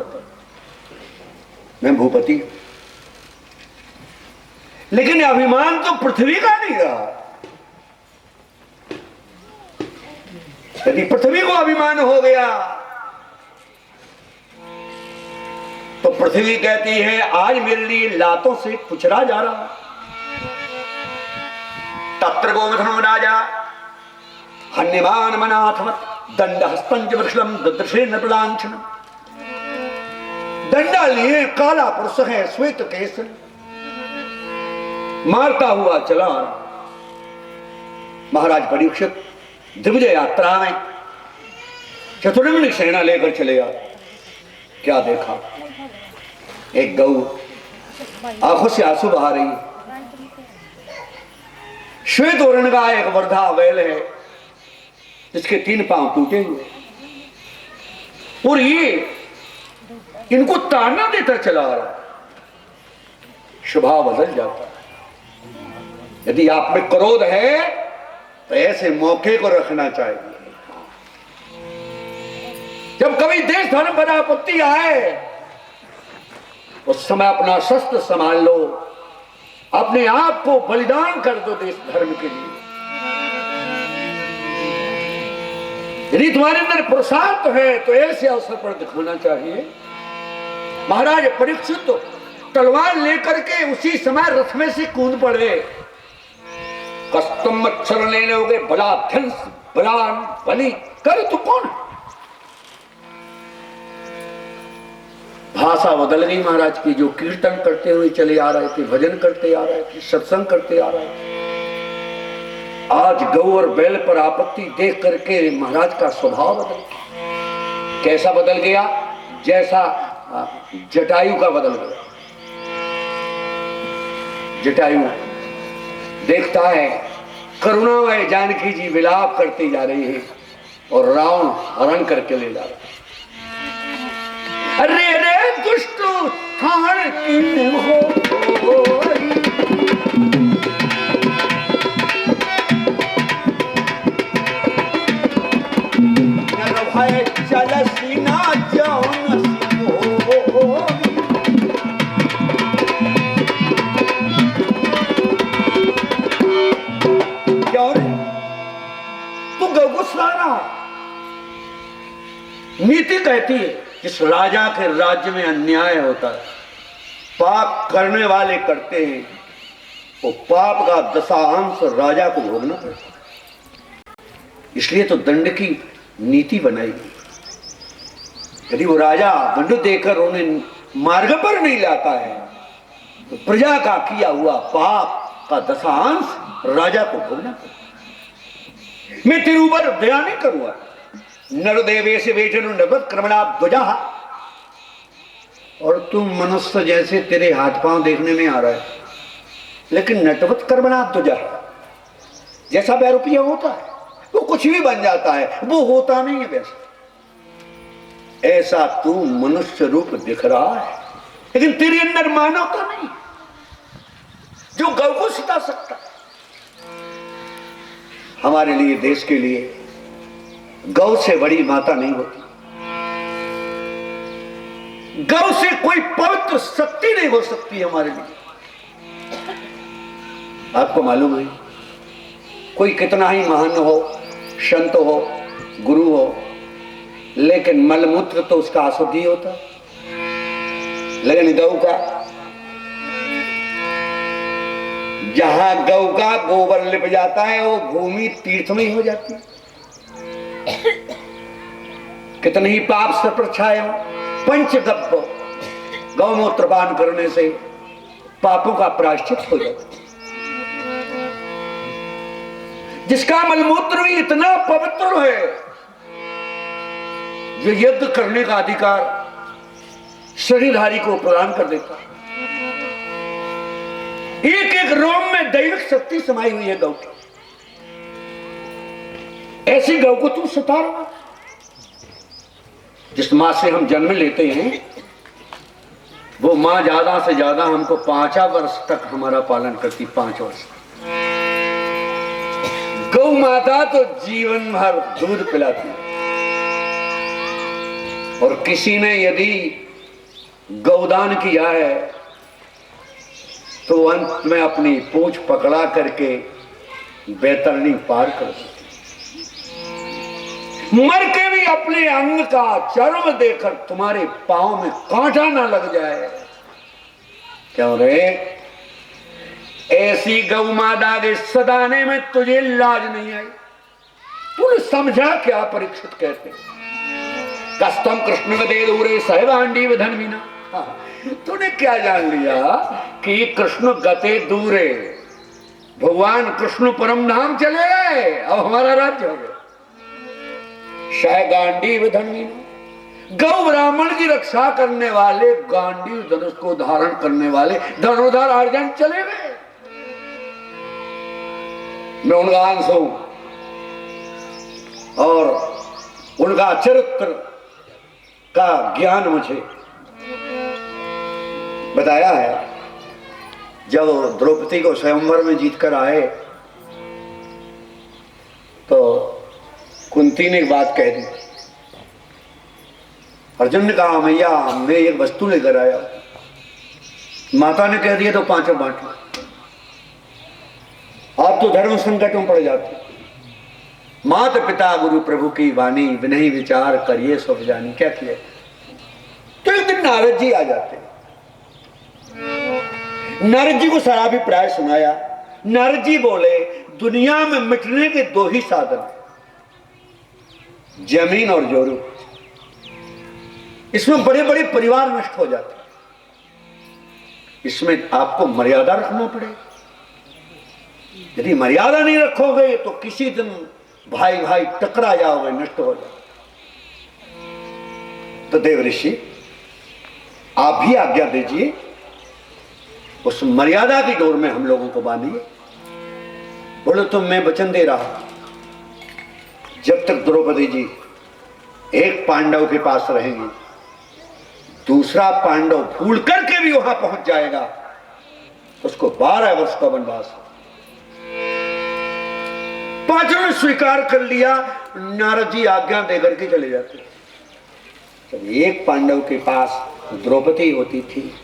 होता, मैं भूपति। लेकिन अभिमान तो पृथ्वी का नहीं रहा। यदि पृथ्वी को अभिमान हो गया तो पृथ्वी कहती है आज मेरे लिए लातों से कुचरा जा रहा। तत्र गोमधनो राजा हन्यमान मनाथवत दंड हस्तंज वृषलम ददृशे नटलांछनम। दंडा लिए काला पुरुष है श्वेत केस, मारता हुआ चला आ रहा। महाराज परीक्षित दिव्य यात्रा में चतुरंग सेना लेकर चलेगा। क्या देखा, एक गऊ आंखों से आंसू बहा रही, श्वेत वर्ण का एक वर्धा बैल है जिसके 3 पांव टूटे हुए, और ये इनको ताना देता चला आ रहा। स्वभाव बदल जाता है। यदि आप में क्रोध है तो ऐसे मौके को रखना चाहिए। जब कभी देश धर्म पर आपत्ति आए उस समय अपना शस्त्र संभाल लो, अपने आप को बलिदान कर दो देश धर्म के लिए। यदि तुम्हारे अंदर पुरुषार्थ है तो ऐसे अवसर पर दिखाना चाहिए। महाराज परीक्षित तो तलवार लेकर के उसी समय रथ में से कूद पड़े। कस्तम मच्छर लेने हो गए, बलाध्यंस बलान बलि कर तू कौन। भाषा बदल गई महाराज की। जो कीर्तन करते हुए चले आ रहे थे, भजन करते आ रहे थे, सत्संग करते आ रहे थे, आज गौ और बैल पर आपत्ति देख करके महाराज का स्वभाव बदल गया। कैसा बदल गया? जैसा जटायु का बदल गया। जटायु देखता है करुणामय जानकी जी विलाप करती जा रही है और रावण हरण करके ले जा रहा है। अरे रे दुष्ट थान की हो भाई चल सीना जौन नीति कहती है जिस राजा के राज्य में अन्याय होता है, पाप करने वाले करते हैं, वो पाप का दशांश राजा को भोगना पड़ता है। इसलिए तो दंड की नीति बनाई गई। यदि वो राजा दंड देकर उन्हें मार्ग पर नहीं लाता है तो प्रजा का किया हुआ पाप का दशांश राजा को भोगना पड़ता है। मैं तेरे ऊपर दया नहीं करूंगा। नरदेवे से बेचनु नवत क्रमणा ध्वजा, और तुम मनुष्य जैसे तेरे हाथ पांव देखने में आ रहा है, लेकिन नटवत कर्मणा ध्वजा, जैसा बैरुपिया होता है वो कुछ भी बन जाता है, वो होता नहीं है वैसा। ऐसा तू मनुष्य रूप दिख रहा है, लेकिन तेरे अंदर मानवता नहीं जो गौ को सिता सकता है। हमारे लिए, देश के लिए गौ से बड़ी माता नहीं होती। गौ से कोई पवित्र शक्ति नहीं हो सकती हमारे लिए। आपको मालूम है, कोई कितना ही महान हो, संत हो, गुरु हो, लेकिन मलमूत्र तो उसका अशुद्धि होता। लेकिन गौ का, जहां गौ का गोबर लिप जाता है वो भूमि तीर्थ में ही हो जाती है। कितने ही पाप सर पर छाए हो, पंचगव्य गौमूत्र पान करने से पापों का प्रायश्चित हो जाता है। जिसका मलमूत्र भी इतना पवित्र है, जो यज्ञ करने का अधिकार शरीरधारी को प्रदान कर देता है। एक एक रोम में दैविक शक्ति समाई हुई है गौ की। ऐसी गौ को तू सता रहा। जिस मां से हम जन्म लेते हैं वो मां ज्यादा से ज्यादा हमको 5 वर्ष तक हमारा पालन करती, 5 वर्ष। गौ माता तो जीवन भर दूध पिलाती है। और किसी ने यदि गौदान किया है तो अंत में अपनी पूंछ पकड़ा करके बैतरणी पार कर सके। मर के भी अपने अंग का चर्म देकर तुम्हारे पांव में कांटा ना लग जाए। क्यों रे? ऐसी गौ माता के सदाने में तुझे लाज नहीं आई? तूने समझा क्या परीक्षित कहते? कस्तम कृष्ण दे दूरे सहगांडी धनवीना। तूने क्या जान लिया कि कृष्ण गते दूरे, भगवान कृष्ण परम धाम चले गए, अब हमारा राज्य हो गया। सहगांडी धनवीना, गौ ब्राह्मण की रक्षा करने वाले, गांडी धनुष को धारण करने वाले धनुर्धर अर्जुन चले गए। मैं उनका अंश हूं और उनका चरित्र का ज्ञान मुझे बताया है। जब द्रौपदी को स्वयंवर में जीतकर आए तो कुंती ने एक बात कह दी। अर्जुन ने कहा मैया मैं एक वस्तु लेकर आया। माता ने कह दिया तो पांचों बांट लो। आप तो धर्म संकट में पड़ जाते। माता पिता गुरु प्रभु की वाणी विनय विचार करिए सब जानी। क्या किया? तो एक दिन नारद जी आ जाते। नारद जी को साराभिप्राय सुनाया। नारद जी बोले दुनिया में मिटने के दो ही साधन, जमीन और जोरू। इसमें बड़े बड़े परिवार नष्ट हो जाते। इसमें आपको मर्यादा रखना पड़ेगा। यदि मर्यादा नहीं रखोगे तो किसी दिन भाई भाई टकरा जाओगे, नष्ट हो जाओगे। तो देव ऋषि आप भी आज्ञा दीजिए, उस मर्यादा की डोर में हम लोगों को बांधिए। बोलो तो मैं वचन दे रहा हूं, जब तक द्रौपदी जी एक पांडव के पास रहेंगी, दूसरा पांडव भूल करके भी वहां पहुंच जाएगा तो उसको 12 वर्ष का वनवास। पांचों ने स्वीकार कर लिया। नारद जी आज्ञा देकर के चले जाते। जब एक पांडव के पास द्रौपदी होती थी,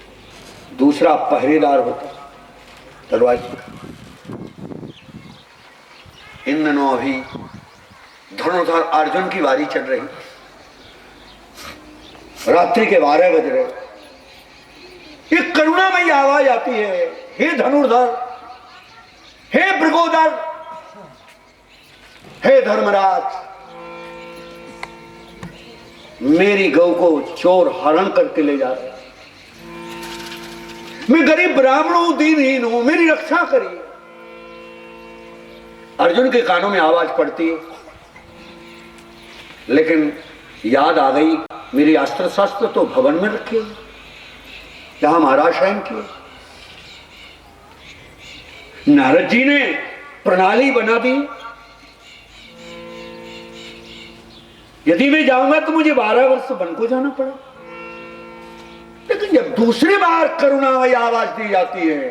दूसरा पहरेदार होता दरवाजे का। इन दिनों अभी धनुर्धर अर्जुन की बारी चल रही। रात्रि के 12 बज रहे। एक करुणामयी आवाज आती है, हे धनुर्धर, हे भृगोदर, हे धर्मराज, मेरी गौ को चोर हरण करके ले जा रहे। मैं गरीब ब्राह्मण हूं, दीनहीन हूं, मेरी रक्षा करिए। अर्जुन के कानों में आवाज पड़ती है, लेकिन याद आ गई मेरी अस्त्र शस्त्र तो भवन में रखे, जहां महाराज शयन किए। नारद जी ने प्रणाली बना दी। यदि मैं जाऊंगा तो मुझे 12 वर्ष वन को जाना पड़ा। लेकिन जब दूसरी बार करुणामयी आवाज दी जाती है,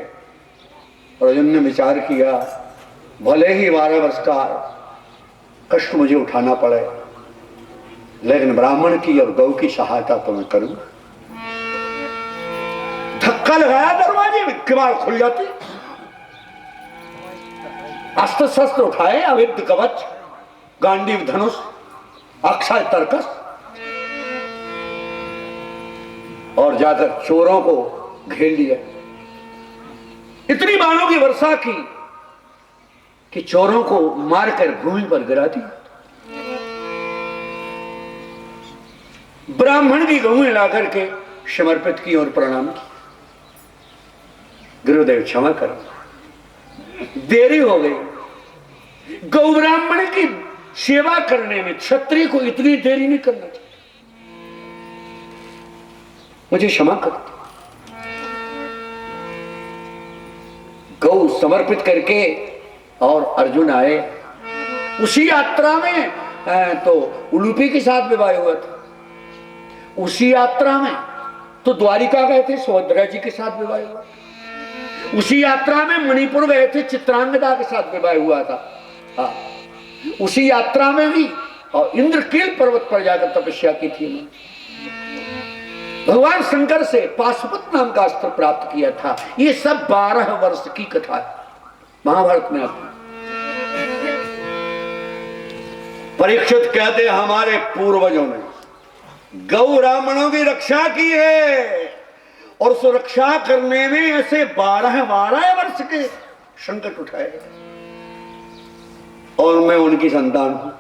अर्जुन ने विचार किया भले ही 12 वर्ष का कष्ट मुझे उठाना पड़े, लेकिन ब्राह्मण की और गौ की सहायता तो मैं करूंगा। धक्का लगाया दरवाजे में, किवाड़ खुल जाती। अस्त्र शस्त्र उठाए, अविद्य कवच, गांडीव धनुष, अक्षय तर्कस, और जाकर चोरों को घेर लिया। इतनी बाणों की वर्षा की कि चोरों को मारकर भूमि पर गिरा दिया। ब्राह्मण की गौएं लाकर के समर्पित की और प्रणाम की। गुरुदेव क्षमा करो, देरी हो गई। गौ ब्राह्मण की सेवा करने में क्षत्रिय को इतनी देरी नहीं करना चाहिए, मुझे क्षमा कर। गौ समर्पित करके और अर्जुन आए। उसी यात्रा में तो उलूपी के साथ विवाह हुआ था। उसी यात्रा में तो द्वारिका गए थे, सुभद्रा जी के साथ विवाह हुआ। उसी यात्रा में मणिपुर गए थे, चित्रांगदा के साथ विवाह हुआ था। हाँ, उसी यात्रा में भी और इंद्रकील पर्वत पर जाकर तपस्या की थी। भगवान शंकर से पाशुपत नाम का अस्त्र प्राप्त किया था। ये सब 12 वर्ष की कथा है, महाभारत में आती। परीक्षित कहते हमारे पूर्वजों ने गौ ब्राह्मणों की रक्षा की है, और सुरक्षा करने में ऐसे 12 वर्ष के संकट उठाए, और मैं उनकी संतान हूं।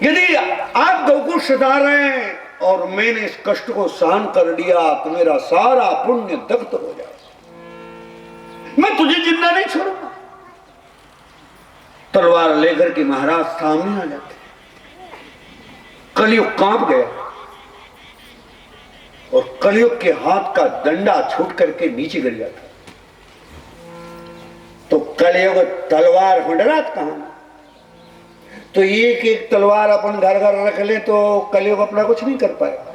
यदि आप गौ को सता रहे हैं और मैंने इस कष्ट को सहन कर लिया तो मेरा सारा पुण्य दग्ध हो जाए, मैं तुझे जिंदा नहीं छोड़ूंगा। तलवार लेकर के महाराज सामने आ जाते, कलयुग कांप गया, और कलयुग के हाथ का डंडा छूट करके नीचे गिर जाता। तो कलयुग तलवार हंडरात कहां? तो एक एक तलवार अपन घर घर रख ले तो कलयुग अपना कुछ नहीं कर पाएगा,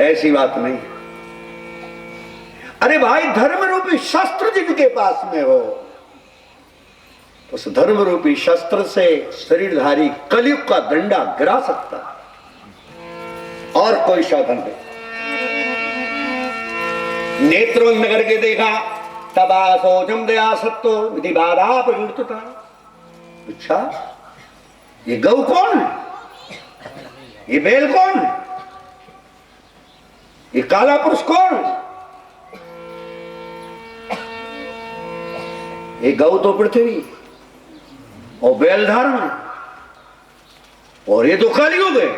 ऐसी बात नहीं। अरे भाई, धर्म रूपी शस्त्र जिनके पास में हो, उस धर्म रूपी शस्त्र से शरीरधारी कलयुग का डंडा गिरा सकता है, और कोई साधन नहीं। नेत्र बंद करके देखा, तबा सोचम दया सत्तो विधि बाधा प्रवृत्तता। अच्छा, ये गौ कौन है? ये बैल कौन है? ये काला पुरुष कौन है? ये गौ तो पृथ्वी और बैल धर्म है, और ये तो कलयुग है।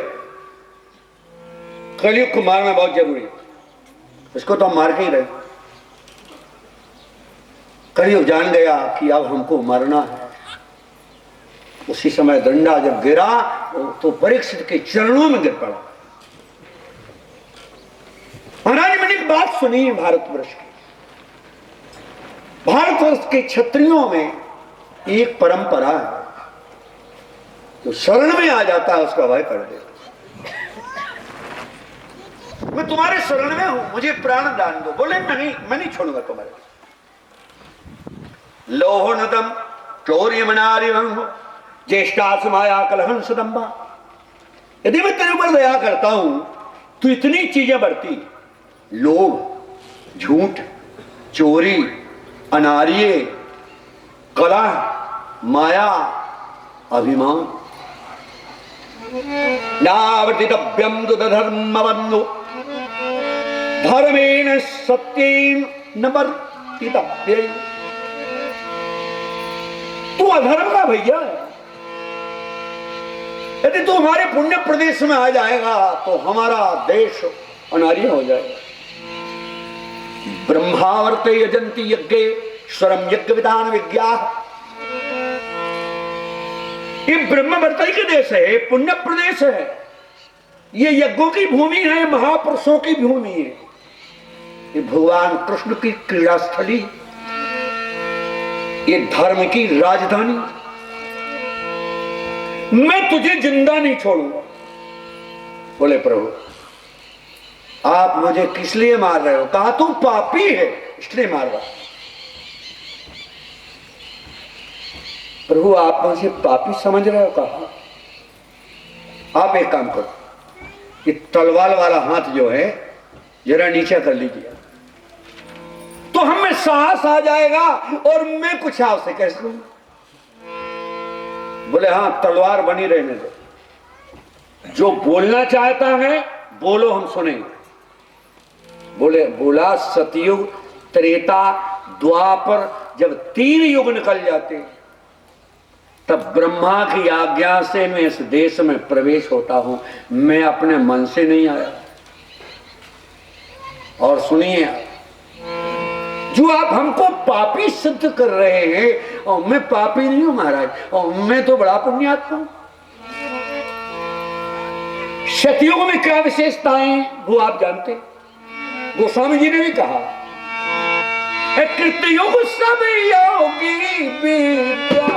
कलयुग को मारना बहुत जरूरी है, इसको तो हम मार के ही रहे। कलयुग जान गया कि अब हमको मरना है। उसी समय डंडा जब गिरा तो परीक्षित के चरणों में गिर पड़ा। महाराज, मैंने एक बात सुनी है भारतवर्ष की। भारतवर्ष के क्षत्रियों में एक परंपरा है, जो शरण में आ जाता है उसका भय कर देता। मैं तुम्हारे शरण में हूं, मुझे प्राण दान दो। बोले नहीं, मैं नहीं छोड़ूंगा तुम्हारे। लोहो नदम चौर्य मनारि ज्येष्ठा समाया कलहन सदम्बा। यदि मैं तेरे ऊपर दया करता हूं तो इतनी चीजें बढ़ती, लोभ, झूठ, चोरी, अनार्य, कलह, माया, अभिमान। नावर्तितव्यम दुधर्मवन्नो धर्मेण सत्येन न वर्तितव्यम्। तू अधर्म का भैया है। यदि तू हमारे पुण्य प्रदेश में आ जाएगा तो हमारा देश अनार्य हो जाएगा। ब्रह्मावर्ते यजंती यज्ञे स्वरम यज्ञ विधान विज्ञा। ये ब्रह्मवर्ती के देश है, पुण्य प्रदेश है, ये यज्ञों की भूमि है, महापुरुषों की भूमि है, ये भगवान कृष्ण की क्रीड़ा स्थली, ये धर्म की राजधानी। मैं तुझे जिंदा नहीं छोड़ूंगा। बोले प्रभु, आप मुझे किस लिए मार रहे हो? कहा तू पापी है इसलिए मार रहा। प्रभु, आप मुझे पापी समझ रहे हो? कहा आप एक काम करो, ये तलवार वाला हाथ जो है जरा नीचे कर लीजिए, तो हमें साहस आ जाएगा और मैं कुछ आपसे कह सकूंगा। बोले हाँ, तलवार बनी रहने दो, जो बोलना चाहता है बोलो, हम सुनेंगे। बोले बोला सतयुग, त्रेता, द्वापर, जब 3 युग निकल जाते तब ब्रह्मा की आज्ञा से मैं इस देश में प्रवेश होता हूं, मैं अपने मन से नहीं आया। और सुनिए, जो आप हमको पापी सिद्ध कर रहे हैं, और मैं पापी नहीं हूं महाराज, और मैं तो बड़ा पुण्यात्मा हूं। सतयुग में क्या विशेषताएं वो आप जानते हैं। गोस्वामी जी ने भी कहा, कृतयुग सब योगी विद्या,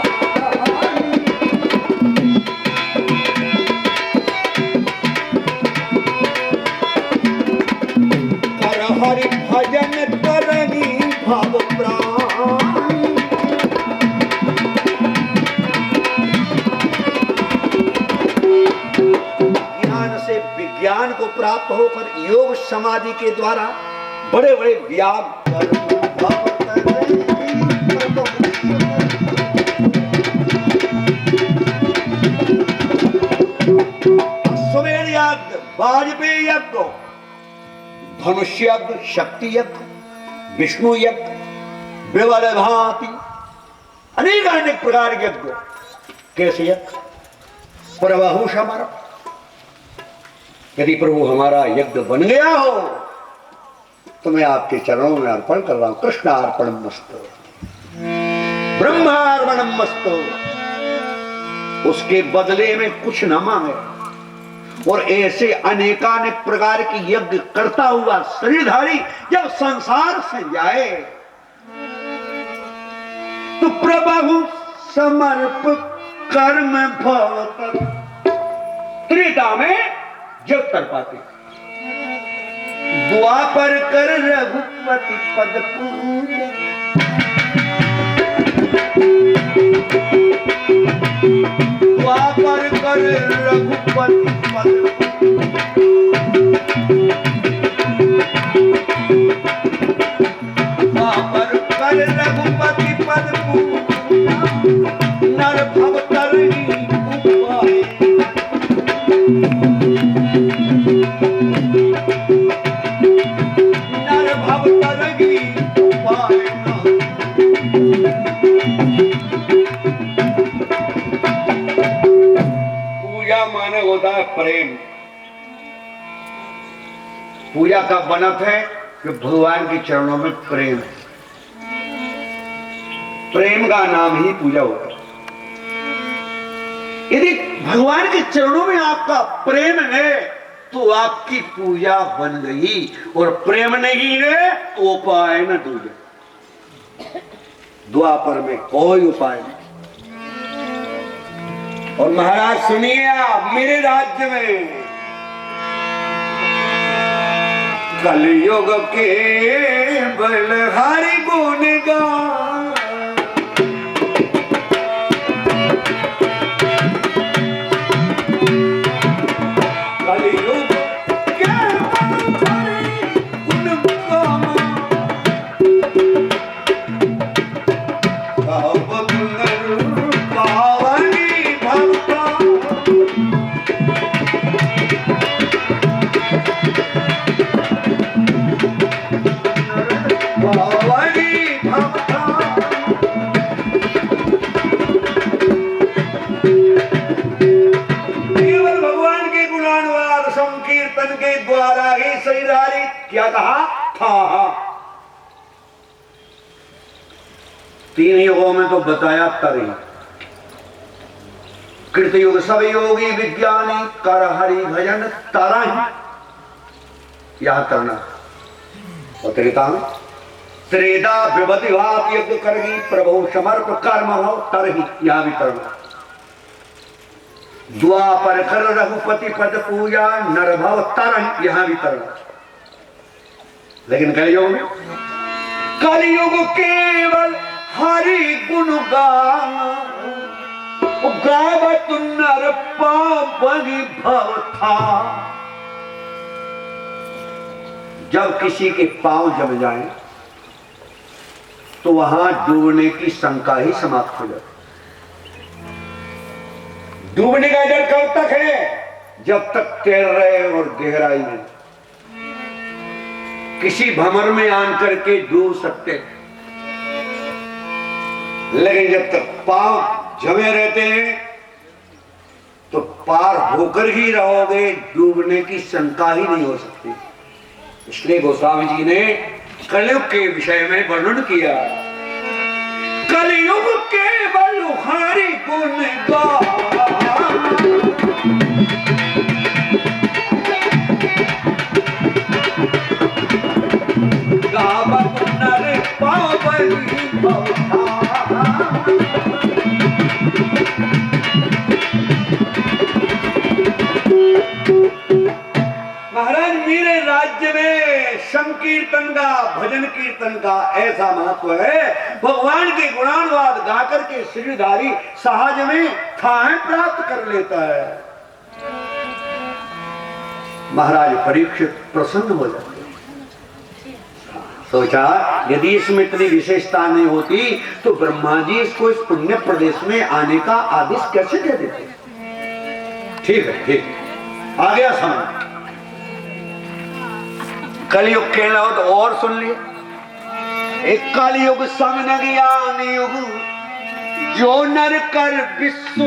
कर हरि भजन करनी भाव प्राण, ज्ञान से विज्ञान ज्ञान को प्राप्त होकर योग समाधि के द्वारा बड़े बड़े व्याग सुमेर यज्ञ, वाजपेयी यज्ञ, धनुष्य यज्ञ, शक्ति यज्ञ, विष्णु यज्ञ, विवल भांति अनेक अनेक प्रकार के यज्ञ। कैसे यज्ञ? प्रभु समर्प, यदि प्रभु हमारा यज्ञ बन गया हो तो मैं आपके चरणों में अर्पण कर रहा हूं। कृष्णार्पणम मस्तु, ब्रह्मार्पणम मस्तु। उसके बदले में कुछ न मांगे। और ऐसे अनेकानेक प्रकार की यज्ञ करता हुआ शरीरधारी जब संसार से जाए तो प्रभु समर्प कर्म भव त्रेता में जब कर पाते, द्वापर कर रघुपति पद पूजा, द्वापर कर रघुपति पद द्वापर कर रघुपति पद पूजा, नर भव तरही उपाय, नर भव तरही उपाय। पूजा माने होता है प्रेम। पूजा का बनत है कि भगवान के चरणों में प्रेम है। प्रेम का नाम ही पूजा होता है। यदि भगवान के चरणों में आपका प्रेम है तो आपकी पूजा बन गई, और प्रेम नहीं है तो उपाय न दूजे। द्वापर में कोई उपाय नहीं। और महाराज सुनिए, आप मेरे राज्य में कलयुग के बलहारी गुण गान, कलयुग के बलहारी गुण गान, कब पावनी भक्ता, पावनी भक्ता। केवल भगवान के गुणानुवाद संकीर्तन के द्वारा ही शरीरधारी क्या कहा था। तीन युगों में तो बताया तरी, कृत युग सब योगी विज्ञानी कर हरि भजन तरह, यह करना। और त्रेता में त्रेता विभति भाव यज्ञ करगी, प्रभु समर्प कर्म भव तरही, यह भी करना। द्वापर कर रघुपति पद पूजा, नर भव तरह, यहां भी करना। लेकिन कलयुग में, कलयुग केवल हरि गुण गान, गावत नर पावनी भव था। जब किसी के पांव जम जाए तो वहां डूबने की शंका ही समाप्त हो जाती। डूबने का डर कब तक है? जब तक तैर रहे और गहराई में। किसी भंवर में आन करके डूब सकते, लेकिन जब तक पांव जमे रहते हैं तो पार होकर ही रहोगे, डूबने की शंका ही नहीं हो सकती। इसलिए गोस्वामी जी ने कलयुग के विषय में वर्णन किया। कलयुग के बलहारी गुण गावत नर पावनी भव था। महाराज मेरे राज्य में संकीर्तन का, भजन कीर्तन का ऐसा महत्व है। भगवान के गुणानुवाद गाकर के शरीरधारी सहज में ठाएं प्राप्त कर लेता है। महाराज परीक्षित प्रसन्न हो जाते। सोचा यदि इसमें इतनी विशेषता नहीं होती तो ब्रह्मा जी इसको इस पुण्य प्रदेश में आने का आदेश कैसे दे देते। ठीक है, ठीक है, आ गया समझ। कलयुग कहना हो तो और सुन लिए। एक कलयुग समन ज्ञान युग जो नर कर विश्व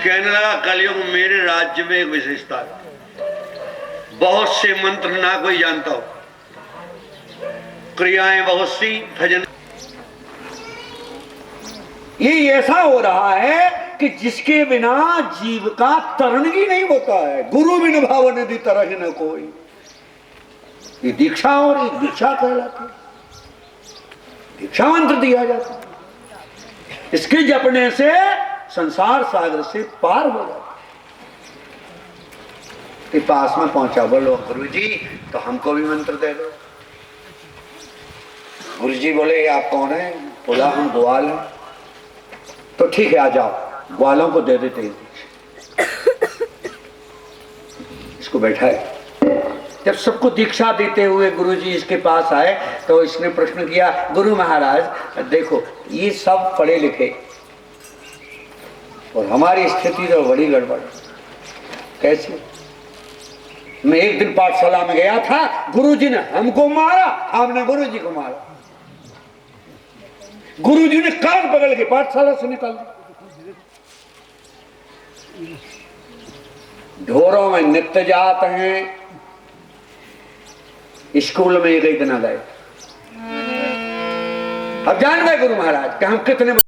कहने लगा कलयुग मेरे राज्य में एक विशेषता है, बहुत से मंत्र ना कोई जानता हो, क्रियाएं बहुत सी, भजन। ये ऐसा हो रहा है कि जिसके बिना जीव का तरण ही नहीं होता है। गुरु बिन भाव निधि तरह न कोई, ये दीक्षा हो रही, दीक्षा कहलाती है, दीक्षा मंत्र दिया जाता है। इसके जपने से संसार सागर से पार हो जाता। के पास में पहुंचा, बोलो गुरु जी तो हमको भी मंत्र दे दो। गुरु जी बोले आप कौन है? बोला हम ग्वाल हैं। तो ठीक है आ जाओ, ग्वालों को दे देते हैं। इसको बैठाए। जब सबको दीक्षा देते हुए गुरु जी इसके पास आए तो इसने प्रश्न किया, गुरु महाराज देखो ये सब पढ़े लिखे और हमारी स्थिति तो बड़ी गड़बड़। कैसे? मैं एक दिन पाठशाला में गया था, गुरुजी ने हमको मारा, हमने गुरुजी को मारा। गुरुजी ने कान पकड़ के पाठशाला से निकाल दिया। ढोरों में नित्य जात हैं, स्कूल में एक दिन आ गए। अब जान गए गुरु महाराज कि हम कितने